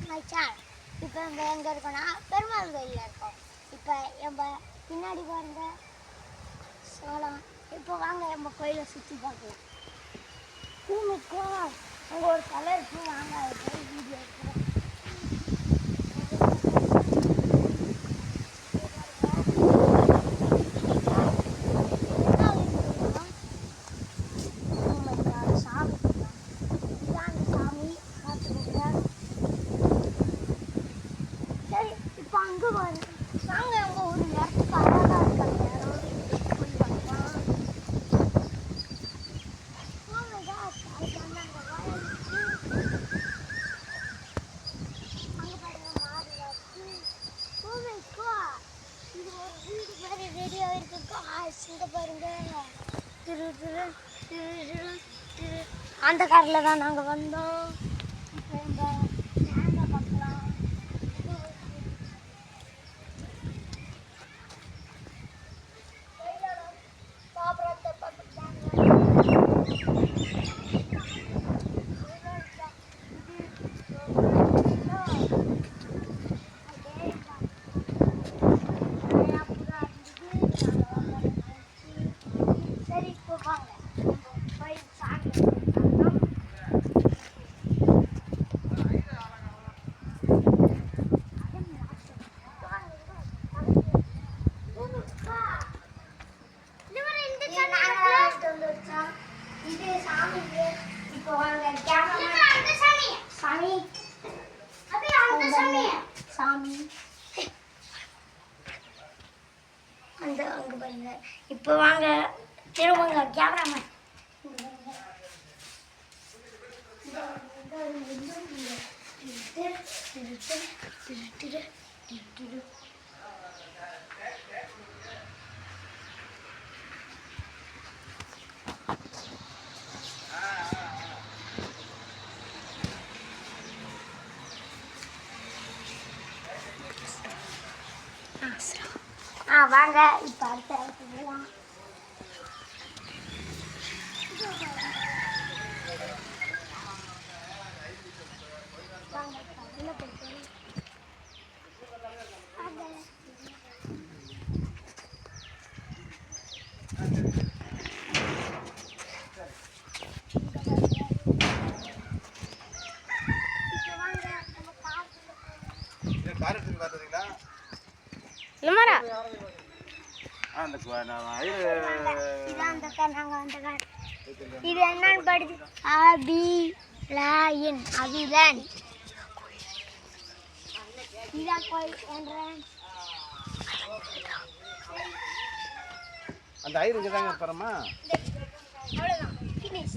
My channel. இப்போ நம்ம எங்கே இருக்கோம்னா பெருமாள் கோயிலில் இருக்கோம். இப்போ நம்ம பின்னாடி பாருங்க சோளம். இப்போ வாங்க நம்ம கோயிலை சுற்றி பார்க்கலாம். பூமிக்கும் அங்கே ஒரு தலை இருக்கும். வாங்க அதை போய் வீடியோ எடுக்கிறோம். அங்கே பாருங்க நாங்கள் எங்கள் ஒரு இடத்துக்கு அழகாக இருக்காங்க. போய் பார்க்கலாம். அங்கே பாருங்க மாடு வச்சு இது ஒரு வீடு மாதிரி ரெடியாக இருக்கு. இங்கே பாருங்க திரு திரு திரு திரு திரு அந்த காரில் தான் நாங்கள் வந்தோம். இப்போ இந்த தேங்காய் பார்க்கலாம். சாமி அந்த அங்கே பாருங்க. இப்போ வாங்க திரும்ப கேமராமேன் வாங்க இப்போ அடுத்த இடத்துக்கு போகலாம். வாங்க உள்ள போயிட்டு இது என்னன்னு படிச்சு அபிலாயன் அபிலான் இதான் கோயில் என்ட்ரன்ஸ். அந்த ஐயர் இங்கே தாங்க இருப்பாரம்மா. அவ்வளோதான் ஃபினிஷ்.